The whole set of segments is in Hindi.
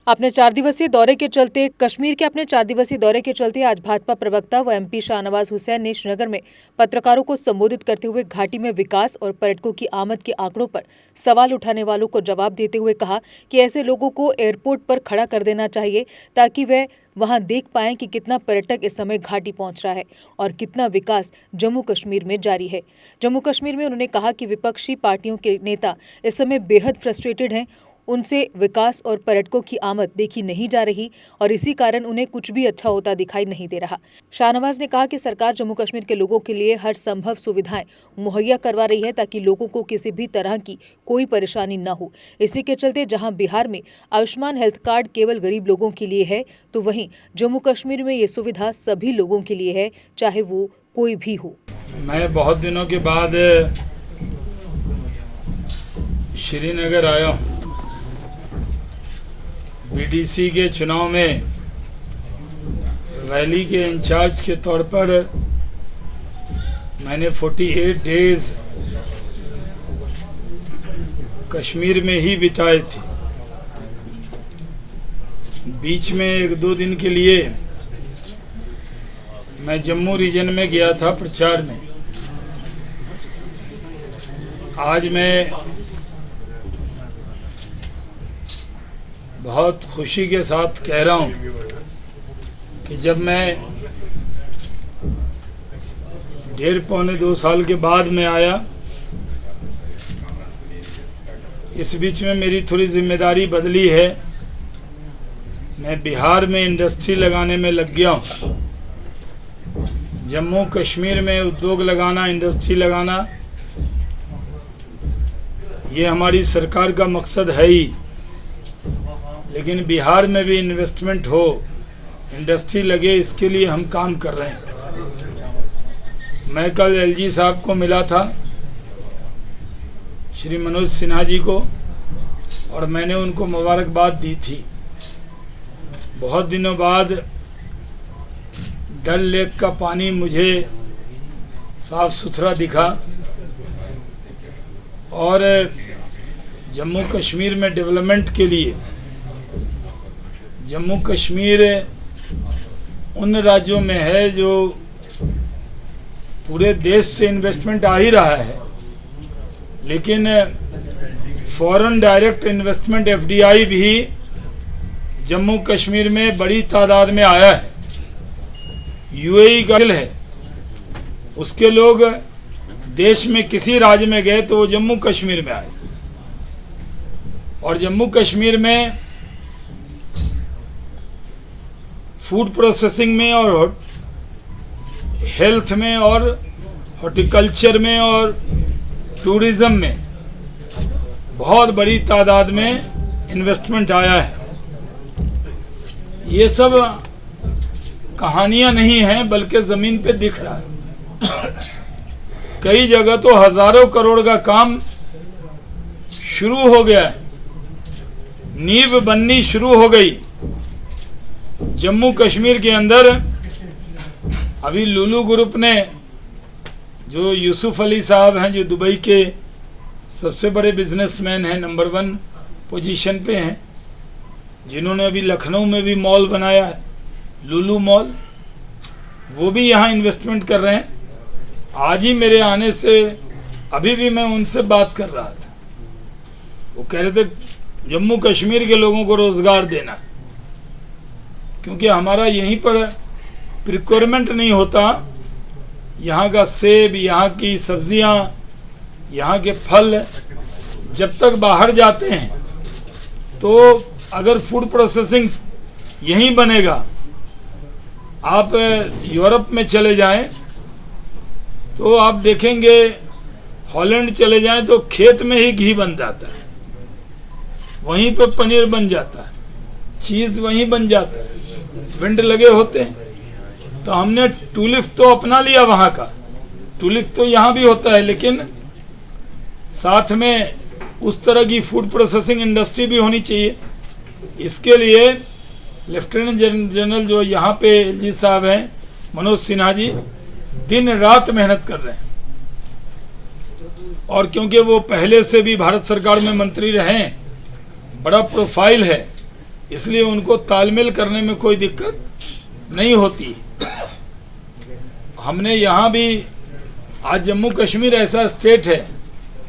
अपने 4 दिवसीय दौरे के चलते कश्मीर के अपने 4 दिवसीय दौरे के चलते आज भाजपा प्रवक्ता व एमपी शाहनवाज हुसैन ने श्रीनगर में पत्रकारों को संबोधित करते हुए घाटी में विकास और पर्यटकों की आमद के आंकड़ों पर सवाल उठाने वालों को जवाब देते हुए कहा कि ऐसे लोगों को एयरपोर्ट पर खड़ा कर देना चाहिए ताकि वे वहां देख पाएं कि कितना पर्यटक इस समय घाटी पहुंच रहा है और कितना विकास जम्मू कश्मीर में जारी है। जम्मू कश्मीर में उन्होंने कहा कि विपक्षी पार्टियों के नेता इस समय बेहद फ्रस्ट्रेटेड हैं, उनसे विकास और पर्यटकों की आमद देखी नहीं जा रही और इसी कारण उन्हें कुछ भी अच्छा होता दिखाई नहीं दे रहा। शाहनवाज ने कहा कि सरकार जम्मू कश्मीर के लोगों के लिए हर संभव सुविधाएं मुहैया करवा रही है ताकि लोगों को किसी भी तरह की कोई परेशानी न हो। इसी के चलते जहां बिहार में आयुष्मान हेल्थ कार्ड केवल गरीब लोगों के लिए है, तो वहीं जम्मू कश्मीर में ये सुविधा सभी लोगों के लिए है, चाहे वो कोई भी हो। मैं बहुत दिनों के बाद श्रीनगर आया हूँ। बीडीसी के चुनाव में वैली के इंचार्ज के तौर पर मैंने 48 डेज कश्मीर में ही बिताए थे। बीच में 1-2 दिन के लिए मैं जम्मू रीजन में गया था प्रचार में। आज मैं बहुत खुशी के साथ कह रहा हूँ कि जब मैं 1.5-2 साल के बाद में आया, इस बीच में मेरी थोड़ी जिम्मेदारी बदली है। मैं बिहार में इंडस्ट्री लगाने में लग गया हूँ। जम्मू कश्मीर में उद्योग लगाना, इंडस्ट्री लगाना, ये हमारी सरकार का मकसद है ही। लेकिन बिहार में भी इन्वेस्टमेंट हो, इंडस्ट्री लगे, इसके लिए हम काम कर रहे हैं। मैं कल एलजी साहब को मिला था, श्री मनोज सिन्हा जी को, और मैंने उनको मुबारकबाद दी थी। बहुत दिनों बाद डल लेक का पानी मुझे साफ सुथरा दिखा और जम्मू कश्मीर में डेवलपमेंट के लिए जम्मू कश्मीर उन राज्यों में है जो पूरे देश से इन्वेस्टमेंट आ ही रहा है, लेकिन फॉरेन डायरेक्ट इन्वेस्टमेंट एफडीआई भी जम्मू कश्मीर में बड़ी तादाद में आया है। यूएई का है, उसके लोग देश में किसी राज्य में गए तो वो जम्मू कश्मीर में आए। और जम्मू कश्मीर में फूड प्रोसेसिंग में और हेल्थ में और हॉर्टिकल्चर में और टूरिज्म में बहुत बड़ी तादाद में इन्वेस्टमेंट आया है। ये सब कहानियां नहीं हैं, बल्कि ज़मीन पे दिख रहा है। कई जगह तो हजारों करोड़ का काम शुरू हो गया है, नींव बननी शुरू हो गई। जम्मू कश्मीर के अंदर अभी लुलु ग्रुप ने, जो यूसुफ अली साहब हैं, जो दुबई के सबसे बड़े बिजनेसमैन हैं, नंबर 1 पोजीशन पे हैं, जिन्होंने अभी लखनऊ में भी मॉल बनाया है, लुलु मॉल, वो भी यहाँ इन्वेस्टमेंट कर रहे हैं। आज ही मेरे आने से अभी भी मैं उनसे बात कर रहा था। वो कह रहे थे जम्मू कश्मीर के लोगों को रोजगार देना, क्योंकि हमारा यहीं पर प्रिक्योरमेंट नहीं होता। यहाँ का सेब, यहाँ की सब्जियाँ, यहाँ के फल जब तक बाहर जाते हैं, तो अगर फूड प्रोसेसिंग यहीं बनेगा, आप यूरोप में चले जाएं तो आप देखेंगे, हॉलैंड चले जाएं तो खेत में ही घी बन जाता है, वहीं पे पनीर बन जाता है, चीज़ वहीं बन जाता है, विंड लगे होते हैं। तो हमने टूलिप तो अपना लिया वहाँ का, टूलिप तो यहाँ भी होता है, लेकिन साथ में उस तरह की फूड प्रोसेसिंग इंडस्ट्री भी होनी चाहिए। इसके लिए लेफ्टिनेंट जनरल जो यहाँ पे एलजी साहब हैं, मनोज सिन्हा जी, दिन रात मेहनत कर रहे हैं। और क्योंकि वो पहले से भी भारत सरकार में मंत्री रहे, बड़ा प्रोफाइल है, इसलिए उनको तालमेल करने में कोई दिक्कत नहीं होती। हमने यहाँ भी, आज जम्मू कश्मीर ऐसा स्टेट है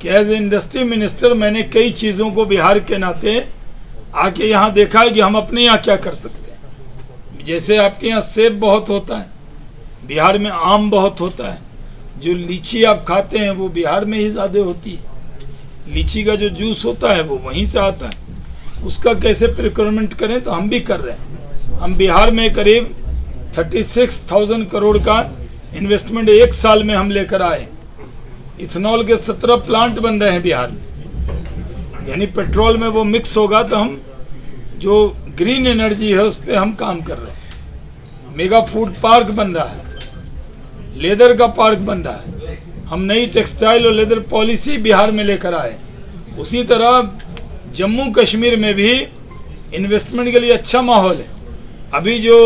कि एज ए इंडस्ट्री मिनिस्टर मैंने कई चीज़ों को बिहार के नाते आके यहाँ देखा है कि हम अपने यहाँ क्या कर सकते हैं। जैसे आपके यहाँ सेब बहुत होता है, बिहार में आम बहुत होता है। जो लीची आप खाते हैं वो बिहार में ही ज़्यादा होती है। लीची का जो जूस होता है वो वहीं से आता है। उसका कैसे प्रिक्योरमेंट करें, तो हम भी कर रहे हैं। हम बिहार में करीब 36,000 करोड़ का इन्वेस्टमेंट एक साल में हम लेकर आए। इथेनॉल के 17 प्लांट बन रहे हैं बिहार में, यानी पेट्रोल में वो मिक्स होगा तो हम जो ग्रीन एनर्जी है उस पर हम काम कर रहे हैं। मेगा फूड पार्क बन रहा है, लेदर का पार्क बन रहा है। हम नई टेक्सटाइल और लेदर पॉलिसी बिहार में लेकर आए। उसी तरह जम्मू कश्मीर में भी इन्वेस्टमेंट के लिए अच्छा माहौल है। अभी जो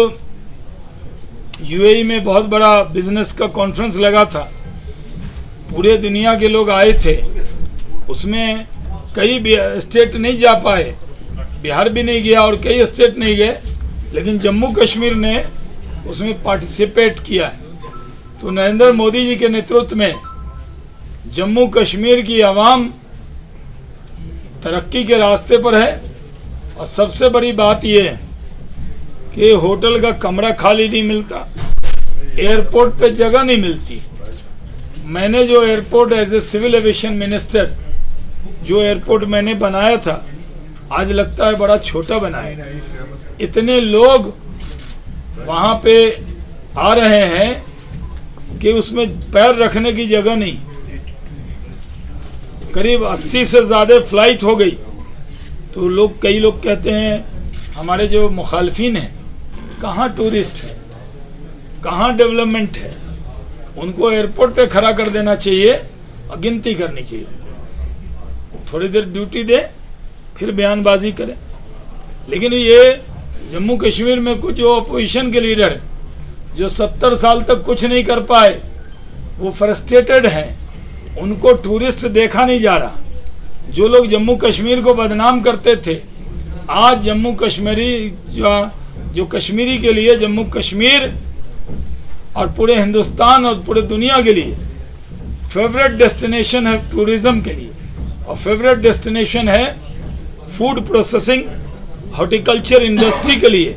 यूएई में बहुत बड़ा बिजनेस का कॉन्फ्रेंस लगा था, पूरे दुनिया के लोग आए थे, उसमें कई स्टेट नहीं जा पाए, बिहार भी नहीं गया और कई स्टेट नहीं गए, लेकिन जम्मू कश्मीर ने उसमें पार्टिसिपेट किया है। तो नरेंद्र मोदी जी के नेतृत्व में जम्मू कश्मीर की आवाम तरक्की के रास्ते पर है। और सबसे बड़ी बात यह है कि होटल का कमरा खाली नहीं मिलता, एयरपोर्ट पे जगह नहीं मिलती। मैंने जो airport as a civil aviation minister जो एयरपोर्ट मैंने बनाया था, आज लगता है बड़ा छोटा बनाया। इतने लोग वहाँ पे आ रहे हैं कि उसमें पैर रखने की जगह नहीं। करीब 80 से ज़्यादा फ्लाइट हो गई। तो लोग, कई लोग कहते हैं, हमारे जो मुखालफिन हैं, कहाँ टूरिस्ट है, कहाँ डेवलपमेंट है, उनको एयरपोर्ट पे खड़ा कर देना चाहिए और गिनती करनी चाहिए। थोड़ी देर ड्यूटी दे, फिर बयानबाजी करें। लेकिन ये जम्मू कश्मीर में कुछ जो अपोजिशन के लीडर हैं, जो 70 साल तक कुछ नहीं कर पाए, वो फ्रस्ट्रेटेड हैं। उनको टूरिस्ट देखा नहीं जा रहा। जो लोग जम्मू कश्मीर को बदनाम करते थे, आज जम्मू कश्मीरी जो कश्मीरी के लिए जम्मू कश्मीर और पूरे हिंदुस्तान और पूरे दुनिया के लिए फेवरेट डेस्टिनेशन है टूरिज्म के लिए। और फेवरेट डेस्टिनेशन है फूड प्रोसेसिंग, हॉर्टिकल्चर इंडस्ट्री के लिए,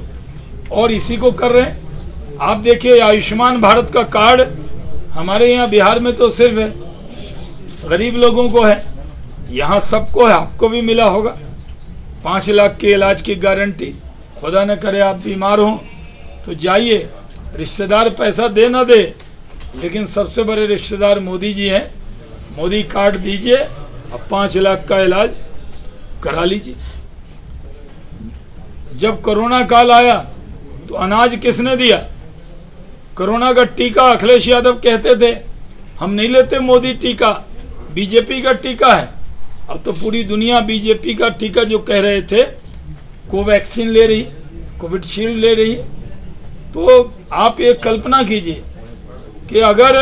और इसी को कर रहे हैं। आप देखिए, आयुष्मान भारत का कार्ड हमारे यहाँ बिहार में तो सिर्फ गरीब लोगों को है, यहाँ सबको है। आपको भी मिला होगा 5 लाख के इलाज की गारंटी। खुदा न करे आप बीमार हों तो जाइए, रिश्तेदार पैसा दे ना दे, लेकिन सबसे बड़े रिश्तेदार मोदी जी हैं। मोदी कार्ड दीजिए और 5 लाख का इलाज करा लीजिए। जब कोरोना काल आया तो अनाज किसने दिया? कोरोना का टीका अखिलेश यादव कहते थे हम नहीं लेते मोदी टीका, बीजेपी का टीका है। अब तो पूरी दुनिया बीजेपी का टीका जो कह रहे थे, कोवैक्सीन ले रही, कोविडशील्ड ले रही। तो आप एक कल्पना कीजिए कि अगर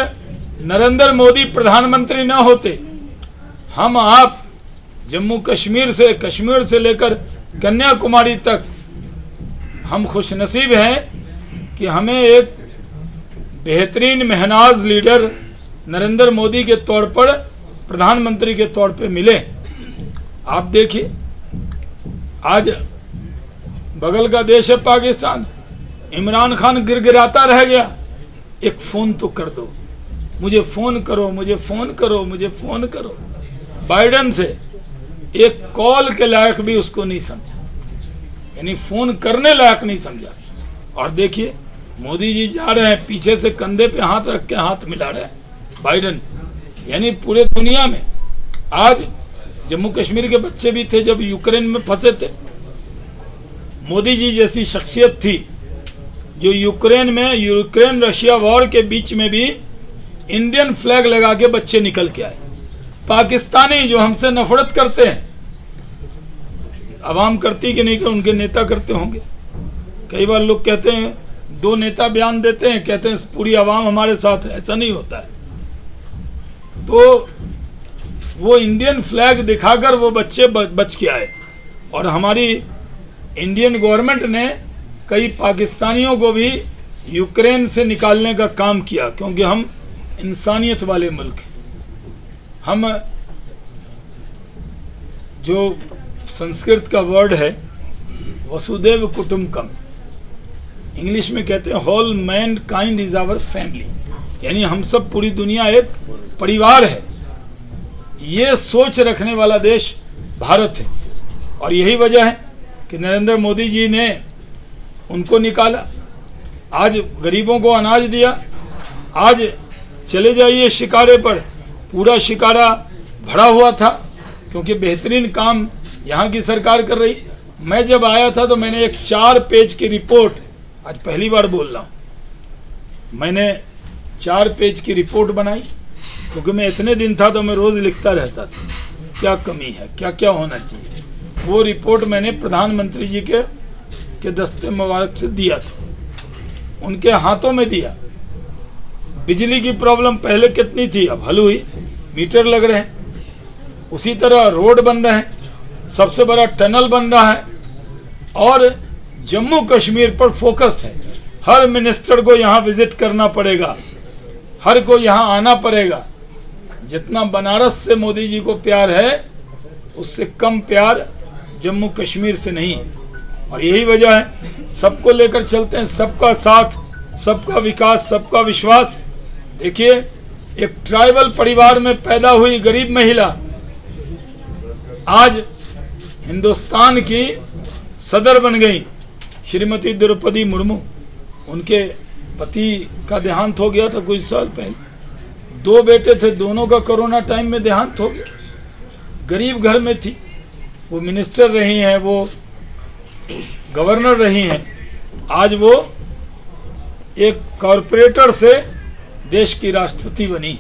नरेंद्र मोदी प्रधानमंत्री न होते, हम आप जम्मू कश्मीर से लेकर कन्याकुमारी तक हम खुशनसीब हैं कि हमें एक बेहतरीन महनाज लीडर नरेंद्र मोदी के तौर पर, प्रधानमंत्री के तौर पे मिले। आप देखिए, आज बगल का देश है पाकिस्तान, इमरान खान गिड़गिड़ाता रह गया, एक फ़ोन तो कर दो, मुझे फ़ोन करो, मुझे फ़ोन करो, मुझे फ़ोन करो। बाइडेन से एक कॉल के लायक भी उसको नहीं समझा, यानी फ़ोन करने लायक नहीं समझा। और देखिए, मोदी जी जा रहे हैं, पीछे से कंधे पे हाथ रख के हाथ मिला रहे हैं बाइडेन। यानी पूरे दुनिया में आज जम्मू कश्मीर के बच्चे भी थे जब यूक्रेन में फंसे थे। मोदी जी जैसी शख्सियत थी जो यूक्रेन रशिया वॉर के बीच में भी इंडियन फ्लैग लगा के बच्चे निकल के आए। पाकिस्तानी जो हमसे नफरत करते हैं, अवाम करती कि नहीं कर, उनके नेता करते होंगे। कई बार लोग कहते हैं, 2 नेता बयान देते हैं, कहते हैं पूरी आवाम हमारे साथ है, ऐसा नहीं होता है। तो वो इंडियन फ्लैग दिखाकर वो बच्चे बच के आए। और हमारी इंडियन गवर्नमेंट ने कई पाकिस्तानियों को भी यूक्रेन से निकालने का काम किया, क्योंकि हम इंसानियत वाले मुल्क हैं। हम जो संस्कृत का वर्ड है वसुदेव कुटुंबकम, इंग्लिश में कहते हैं whole mankind is our family, यानी हम सब पूरी दुनिया एक परिवार है। ये सोच रखने वाला देश भारत है, और यही वजह है कि नरेंद्र मोदी जी ने उनको निकाला। आज गरीबों को अनाज दिया। आज चले जाइए शिकारे पर, पूरा शिकारा भरा हुआ था, क्योंकि बेहतरीन काम यहाँ की सरकार कर रही। मैं जब आया था तो मैंने एक 4 पेज की रिपोर्ट, आज पहली बार बोल रहा हूँ, मैंने 4 पेज की रिपोर्ट बनाई, क्योंकि मैं इतने दिन था तो मैं रोज़ लिखता रहता था क्या कमी है, क्या क्या होना चाहिए। वो रिपोर्ट मैंने प्रधानमंत्री जी के दस्ते मुबारक से दिया था, उनके हाथों में दिया। बिजली की प्रॉब्लम पहले कितनी थी, अब हल हुई, मीटर लग रहे हैं। उसी तरह रोड बन रहे हैं, सबसे बड़ा टनल बन रहा है, और जम्मू कश्मीर पर फोकस्ड है। हर मिनिस्टर को यहाँ विजिट करना पड़ेगा, हर को यहाँ आना पड़ेगा। जितना बनारस से मोदी जी को प्यार है, उससे कम प्यार जम्मू कश्मीर से नहीं है। और यही वजह है, सबको लेकर चलते हैं, सबका साथ, सबका विकास, सबका विश्वास। देखिए, एक ट्राइबल परिवार में पैदा हुई गरीब महिला आज हिंदुस्तान की सदर बन गई, श्रीमती द्रौपदी मुर्मू। उनके पति का देहांत हो गया था कुछ साल पहले। 2 बेटे थे, दोनों का कोरोना टाइम में देहांत हो गया। गरीब घर में थी, वो मिनिस्टर रही हैं, वो गवर्नर रही हैं। आज वो एक कॉरपोरेटर से देश की राष्ट्रपति बनी।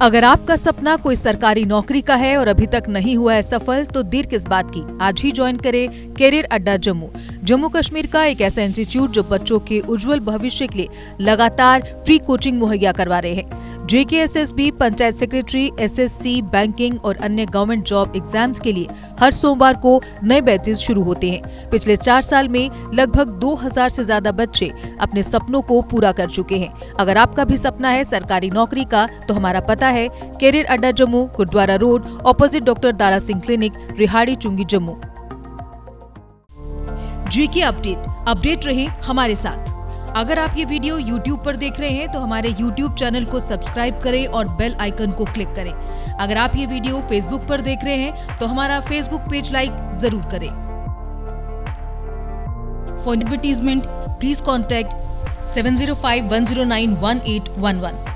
अगर आपका सपना कोई सरकारी नौकरी का है और अभी तक नहीं हुआ है सफल, तो देर किस बात की, आज ही ज्वाइन करें कैरियर अड्डा जम्मू। जम्मू कश्मीर का एक ऐसा इंस्टीट्यूट जो बच्चों के उज्जवल भविष्य के लिए लगातार फ्री कोचिंग मुहैया करवा रहे हैं। JKSSB, panchayat secretary, SSC, banking और अन्य गवर्नमेंट जॉब एग्जाम्स के लिए हर सोमवार को नए बैचेस शुरू होते हैं। पिछले 4 साल में लगभग 2000 से ज्यादा बच्चे अपने सपनों को पूरा कर चुके हैं। अगर आपका भी सपना है सरकारी नौकरी का, तो हमारा पता है career Adda Jammu, Gurudwara road, opposite doctor Dara Singh clinic, Rihari Chungi, Jammu. GK update रहे हमारे साथ। अगर आप ये वीडियो YouTube पर देख रहे हैं तो हमारे YouTube चैनल को सब्सक्राइब करें और बेल आइकन को क्लिक करें। अगर आप ये वीडियो Facebook पर देख रहे हैं तो हमारा Facebook पेज लाइक जरूर करें। For advertisement please contact 7051091811।